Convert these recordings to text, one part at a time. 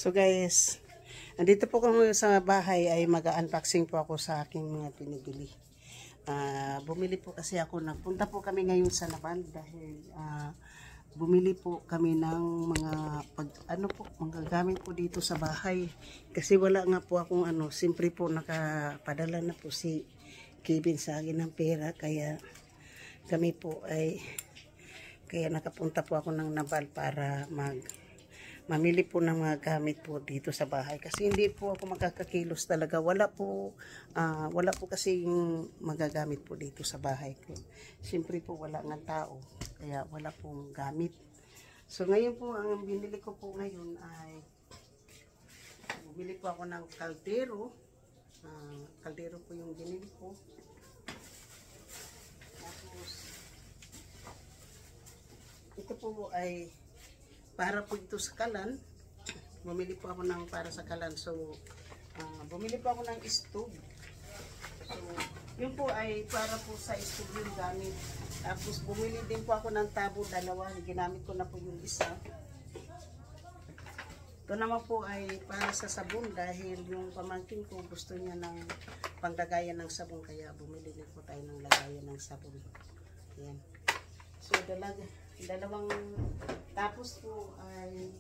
So guys, andito po kami sa bahay ay mag-unboxing po ako sa aking mga pinibili. Bumili po kasi ako, nagpunta po kami ngayon sa Naval dahil bumili po kami ng mga mga gamit po dito sa bahay. Kasi wala nga po akong simpre po nakapadala na po si Kevin sa akin ng pera, kaya kami po kaya nakapunta po ako ng Naval para mamili po ng mga gamit po dito sa bahay, kasi hindi po ako makakakilos talaga, wala po kasi yung magagamit po dito sa bahay ko. Siyempre po wala ng tao, kaya wala pong gamit. So ngayon po ang binili ko po ngayon ay bumili po ako ng kaldero. Kaldero po yung binili ko. Tapos ito po ay para po ito sa kalan. Bumili po ako ng para sa kalan. So, bumili po ako ng stove. So, yun po ay para po sa stove yung gamit. Tapos, bumili din po ako ng tabo, dalawa. Ginamit ko na po yung isa. Ito naman po ay para sa sabon dahil yung pamangkin ko gusto niya ng panglagayan ng sabon. Kaya bumili din po tayo ng lagayan ng sabon. Ayan. So, dalawang tapos po ay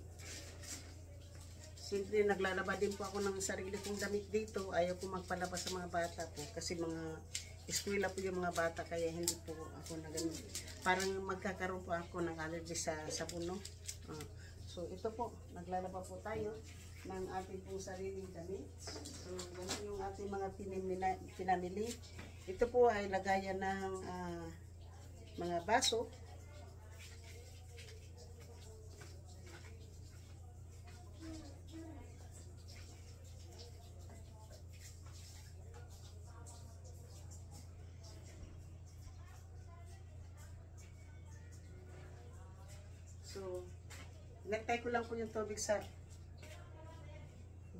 simple naglalaba din po ako ng sarili kong damit dito. Ayaw ko magpalabas sa mga bata po kasi mga eskwela po yung mga bata, kaya hindi po ako na ganun. Parang magkakaroon po ako ng allergy sa sabon, no? So ito po, naglalaba po tayo ng ating pong sariling damit. So ganun yung ating mga pinamili. Ito po ay lagayan ng mga baso. So, nagtay ko lang po yung tubig sa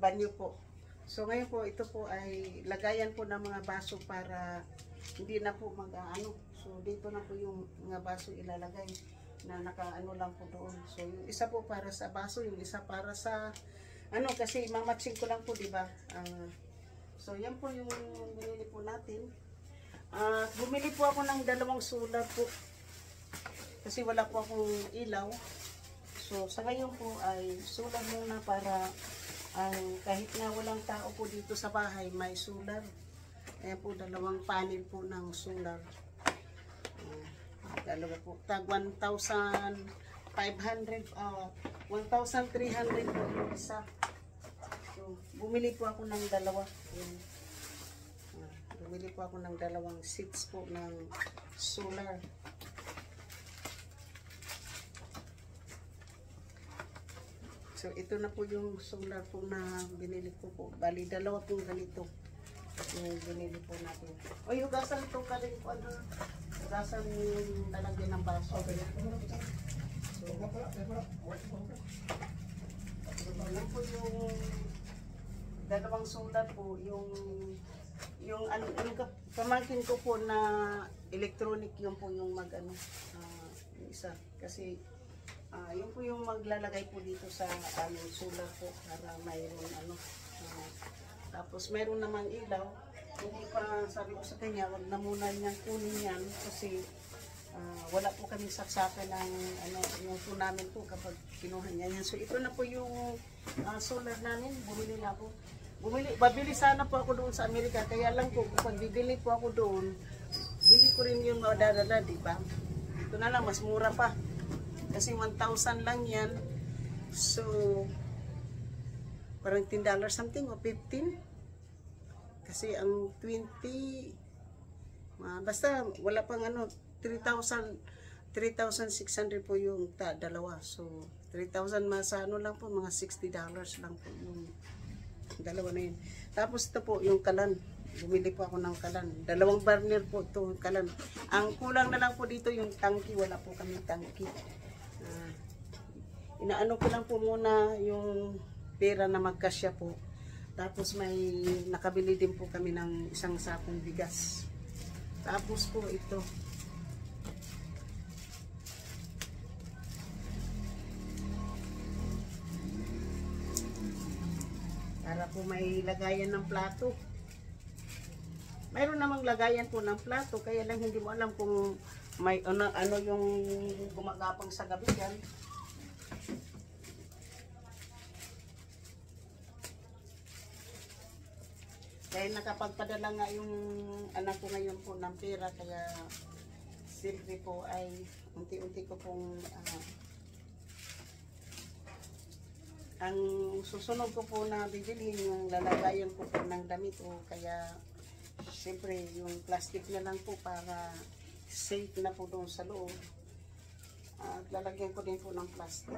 banyo po. So, ngayon po, ito po ay lagayan po ng mga baso para hindi na po So, dito na po yung mga baso ilalagay na nakaano lang po doon. So, yung isa po para sa baso, yung isa para sa kasi mamatching ko lang po, di ba? So, yan po yung binili po natin. Bumili po ako ng dalawang solar po. Kasi wala po akong ilaw. So, sa ngayon po ay solar muna para kahit na walang tao po dito sa bahay, may solar. Ayan po, dalawang panel po ng solar. Dalawa po. Tag 1,500, 1,300 po yung isa. So, bumili po ako ng dalawa. Bumili po ako ng dalawang sets po ng solar. So, ito na po yung solar po na binili ko po. Bali, dalawa po ganito yung binili po natin. O, hugasan ito ka rin po. Hugasan yung lalagyan ng baso. So, yan po yung dalawang solar po. Yung pamangkin ko po na electronic, yun po yung yung isa. Kasi, yun po yung maglalagay po dito sa solar po para mayroon tapos mayroon namang ilaw. Hindi pa, sabi ko sa kanya, wag na muna niyang kunin yan kasi wala po kami saksakan ng yung po namin po kapag kinuha niya yan. So ito na po yung solar namin. Bumili na po. Babili sana po ako doon sa Amerika, kaya lang po kapag bibili po ako doon, hindi ko rin yung madadala, di ba? Ito na lang, mas mura pa. Kasi 1,000 lang yan. So, parang $10 something o 15. Kasi ang 20, basta wala pang 3,600 po yung dalawa. So, 3,000 mas lang po, mga $60 lang po yung dalawa na yun. Tapos ito po, yung kalan. Bumili po ako ng kalan. Dalawang burner po ito, kalan. Ang kulang na lang po dito yung tangki. Wala po kami tangki. Inaano ko lang po muna yung pera na magkasya po. Tapos may nakabili din po kami ng isang sakong bigas. Tapos po ito. Para po may lagayan ng plato. Mayroon namang lagayan po ng plato, kaya lang hindi mo alam kung may ano yung gumagapang sa gabi yan. Kaya nakapagpadala nga yung anak ko ngayon po ng pera, kaya siyempre po ay unti-unti ko pong ang susunod ko po na bibilhin yung lalagayan ko po ng damit, o kaya siyempre yung plastic na lang po para safe na po doon sa loob. At lalagyan ko din po ng plastic.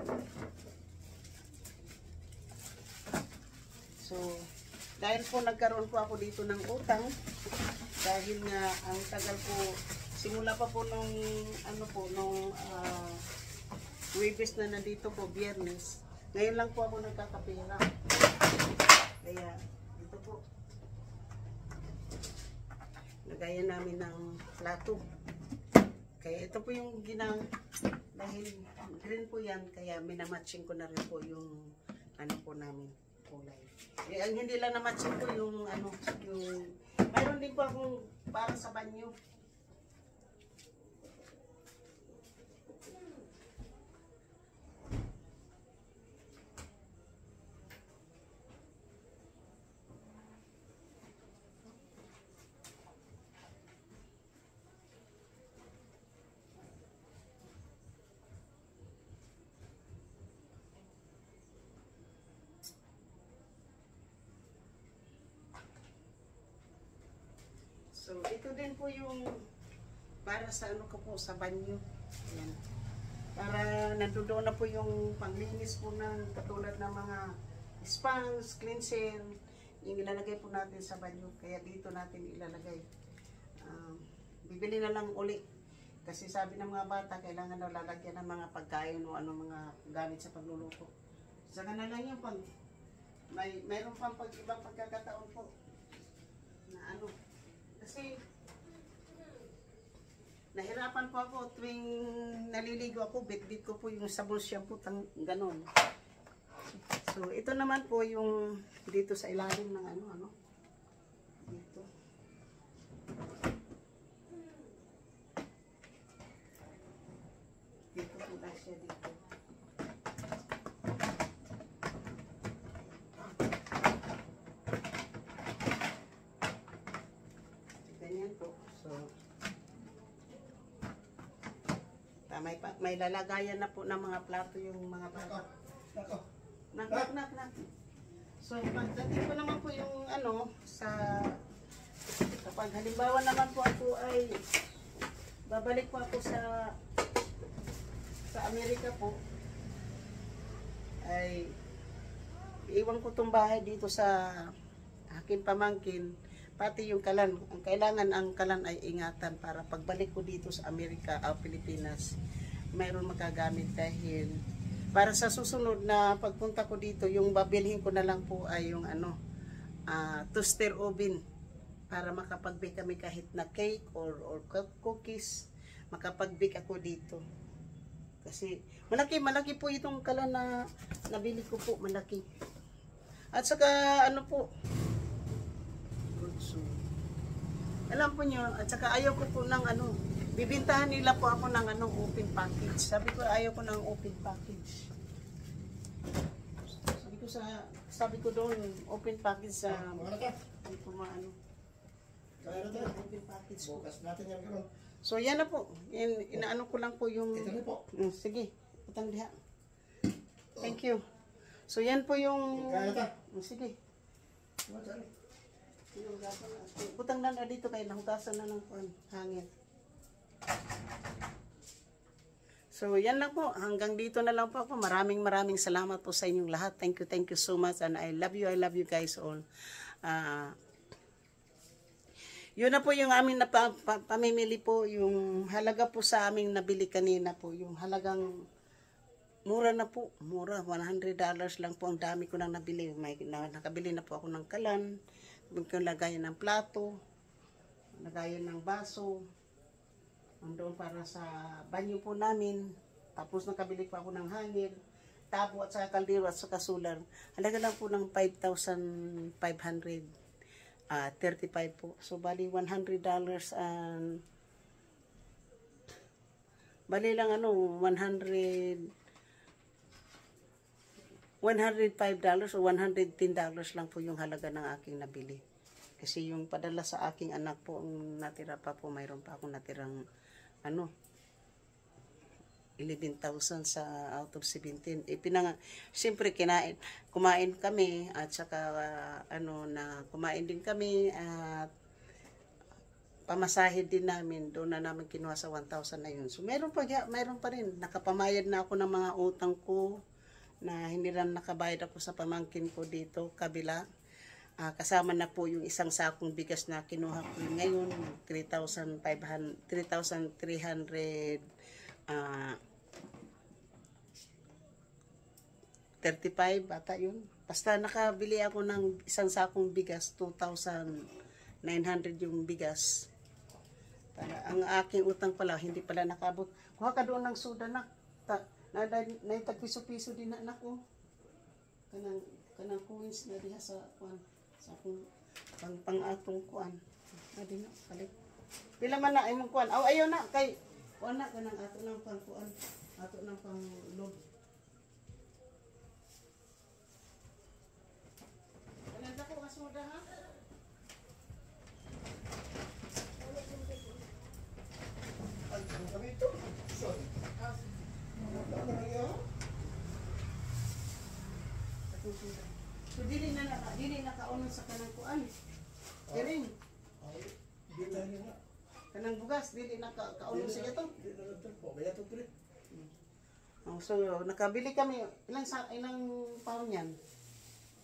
So dahil po nagkaroon po ako dito ng utang, dahil nga ang tagal po, simula pa po nung Huwebes na nandito po, Biyernes. Ngayon lang po ako nagkakapera. Kaya dito po, lagayan namin ng plato. Kaya ito po yung dahil green po yan, kaya minamatching ko na rin po yung ano po namin, kulay. Ang hindi lang na-matching ko yung mayroon din po akong para sa banyo. So, ito din po yung para sa ano ko po, sa banyo. Ayan. Para nandoon na po yung panglinis po ng katulad ng mga sponge, cleanser, yung ilalagay po natin sa banyo. Kaya dito natin ilalagay. Bibili na lang uli. Kasi sabi ng mga bata, kailangan daw lalagyan ng mga pagkain o ano mga gamit sa pagluluto. Saka na lang yung pag mayroon pang ibang pagkakataon po na ano. Kasi nahirapan po ako tuwing naliligo ako, bit-bit ko po yung sabon shampoo, ganon. So ito naman po yung dito sa ilalim ng dito. Dito po na siya dito. So, may lalagayan na po ng mga plato yung mga bata. Nak. So, pagdating ko naman po yung kapag halimbawa naman po ako ay babalik po ako sa Amerika po, ay iwan ko tong bahay dito sa aking pamangkin. Pati yung kalan, ang kalan ay ingatan para pagbalik ko dito sa Amerika o Pilipinas, mayroon makagamit, dahil para sa susunod na pagpunta ko dito, yung babilhin ko na lang po ay yung toaster oven para makapag-bake kami kahit na cake or cookies, makapag-bake ako dito. Kasi malaki po itong kalan na nabili ko po, malaki. At saka so, alam po nyo, at saka ayaw ko po ng bibintahan nila po ako ng open package. Sabi ko ayaw ko ng open package. Sabi ko doon open package sa open package po. Bukas natin yan karon. So yan na po. Inaano ko lang po yung sige, utang diha. Thank you. So yan po yung sige. Butang na dito kay nahugasan na ng hangin. So yan lang po, hanggang dito na lang po ako. Maraming salamat po sa inyong lahat. Thank you so much, and I love you guys all. Yun na po yung aming pamimili po, yung halaga po sa aming nabili kanina po, yung halagang mura na po, mura, $100 lang po, ang dami ko nang nabili. Nakabili na po ako ng kalan, lagayan ng plato, lagayan ng baso, andoon para sa banyo po namin. Tapos nakabili pa ako ng hangin. tabo at saka kaldero at saka solar. Halaga lang po ng 5,500. 35 po. So, bali $100 and bali lang $105 o $110 lang po yung halaga ng aking nabili. Kasi yung padala sa aking anak po, ang natira pa po, mayroon pa akong natirang 11,000 sa out of 17. Siyempre kumain kami at saka kumain din kami at pamasahe din namin, doon na namin kinuha sa 1,000 na yun. So mayroon pa rin, nakapamayad na ako ng mga utang ko na hindi na nakabayad ako sa pamangkin ko dito, kabila. Kasama na po yung isang sakong bigas na kinuha ko ngayon, 3,335 bata yun. Basta nakabili ako ng isang sakong bigas, 2,900 yung bigas. Ang aking utang pala, hindi pala nakabot. Kuha ka doon ng soda na tagpiso-piso din na anak ko. Kanang coins na diha sa akong pang-atong kuan. Adi na, palit. Pila man na imong kuan. Ayaw na kay kuan na kanang ato ng pang-kuan. Ato ng pang-load. Kanang dako ka soda ha? Kami ito. Sorry. So dili nakaunon sa kanang kuan. Kiring. Kanang bugas dili nakaunon sa ito. So nakabili kami ilang pound yan?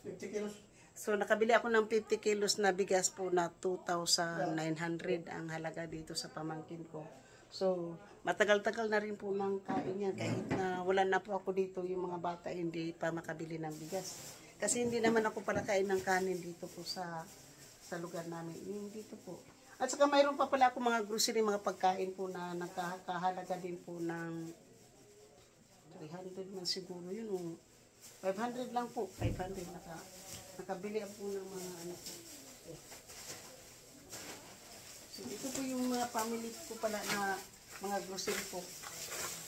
50 kilos. So nakabili ako ng 50 kilos na bigas po na 2,900 ang halaga dito sa pamangkin ko. So matagal-tagal na rin po ng kain yan kahit na wala na po ako dito, yung mga bata hindi pa makabili ng bigas. Kasi hindi naman ako pala kain ng kanin dito po sa lugar namin. Yung dito po. At saka mayroon pa pala ako mga grocery, mga pagkain po na nakahalaga din po ng 300 man siguro yun. 500 lang po. 500 nakabili ako ng mga ano po. So ito po yung mga family ko pala na mga grocery po.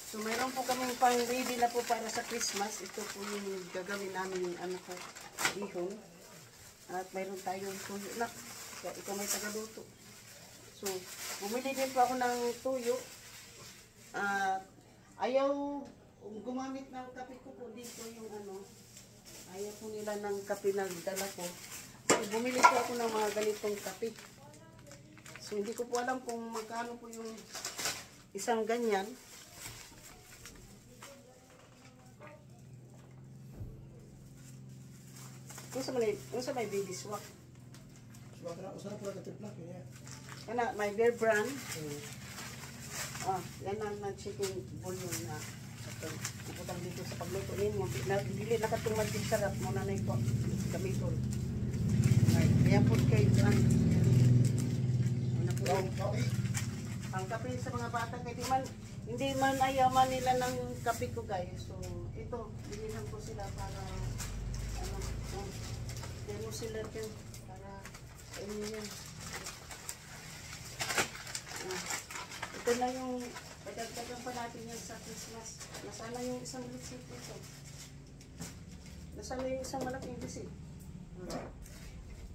So mayroon po kaming pang ready na po para sa Christmas. Ito po yung gagawin namin yung ano po, ihon. At mayroon tayong tuyo na. Ito may tagaluto. So bumili din po ako ng tuyo. Ayaw gumamit ng kape ko po dito yung ano. Ayaw po nila ng kape na dala ko. So bumili po ako ng mga ganitong kape. So hindi ko po alam kung magkano po yung isang ganyan. Unsa may baby swak? Swak na usara pala katiplak niya. Kana may Bear Brand. Yan ang chicken bouillon na naputang dito sa pagluto ninyo. Dili nakatungad din sarap mo na po gamiton. Kaya po kayo ang kape sa mga bata kay hindi man ayaman nila ng kape ko guys. So ito binihan ko sila para demo sila din para sa inyo yan. Ito na yung padagdagan pa natin yan sa Christmas. Nasana yung isang litsit ito. Nasana yung isang malaking litsit.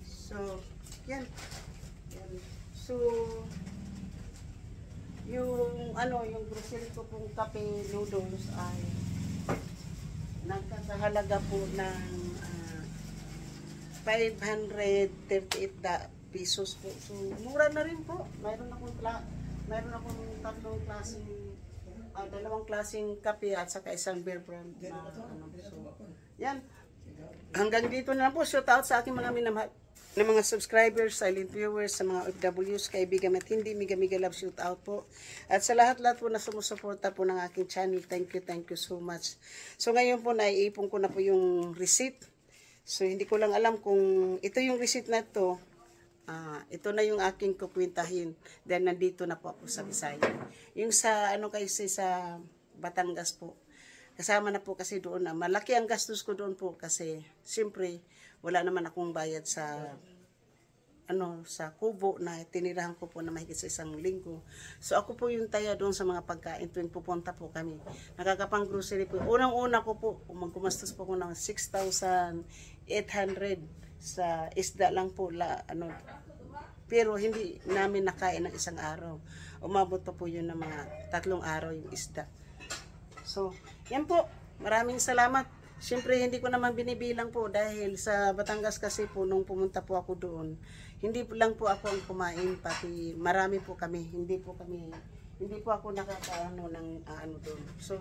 So yan. So yung yung grocery ko pong kape noodles ay nagkakahalaga po ng 538 pesos po. So mura na rin po. Mayroon akong tatlong klaseng dalawang klaseng kape at saka isang Bear Brand na so yan. Hanggang dito na lang po. Shout out sa aking mga minamahal ng mga subscribers, silent viewers, sa mga OFWs, kaibigan at hindi, miga love shout out po. At sa lahat-lahat po na sumusuporta po ng aking channel, thank you so much. So ngayon po naiipon ko na po yung receipt. So hindi ko lang alam kung ito yung receipt na to. Ito na yung aking kukwintahin. Then nandito na po ako sa Bisaya. Yung sa kasi sa Batangas po. kasama na po kasi doon na malaki ang gastos ko doon po kasi siyempre wala naman akong bayad sa sa kubo na tinirahan ko po na mahigit sa 1 linggo. So ako po yung taya doon sa mga pagkain tuwing pupunta po kami. Nakakapang grocery po. Unang-una ko po, magkumastos po ko ng 6,800 sa isda lang po. Pero hindi namin nakain ng 1 araw. Umabot pa po yun ng mga 3 araw yung isda. So, yan po. Maraming salamat. Siyempre, hindi ko naman binibilang po dahil sa Batangas kasi po, nung pumunta po ako doon, hindi lang po ako ang kumain, pati marami po kami. Hindi po ako nakakaano ng doon. So,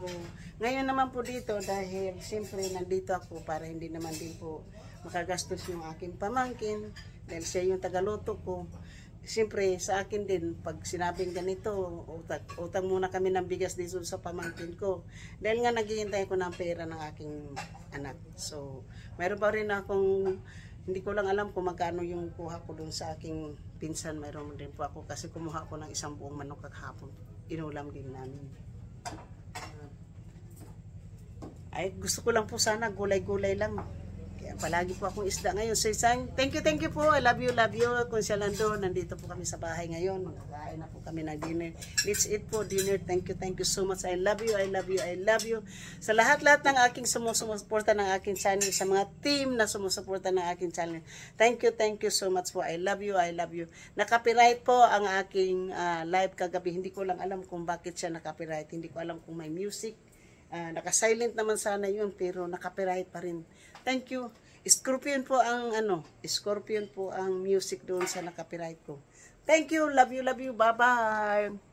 ngayon naman po dito, dahil siyempre nandito ako para hindi naman din po makagastos yung aking pamangkin, dahil siya yung tagaluto ko. Siyempre, sa akin din, pag sinabing ganito, utang muna kami ng bigas dito sa pamangkin ko. Dahil nga naghihintay ko ng pera ng aking anak. So, mayroon pa rin akong, hindi ko lang alam kung magkano yung kuha ko dun sa aking pinsan. Mayroon din po ako kasi kumuha ko ng 1 buong manok kahapon. Inulam din namin. Ay, gusto ko lang po sana, gulay-gulay lang. Kaya palagi po akong isda ngayon. So, thank you po. I love you. Kung siya lang doon, nandito po kami sa bahay ngayon. Magkakain na po kami ng dinner. Let's eat po dinner. Thank you so much. I love you. Sa lahat-lahat ng aking sumusuporta ng aking channel, sa mga team na sumusuporta ng aking channel. Thank you so much po. I love you. Nakapiright po ang aking live kagabi. Hindi ko lang alam kung bakit siya nakapiright. Hindi ko alam kung may music. Naka-silent naman sana yun, pero nakapiright pa rin. Thank you. Scorpion po ang music doon sa nakapiright ko. Thank you. Love you. Bye-bye.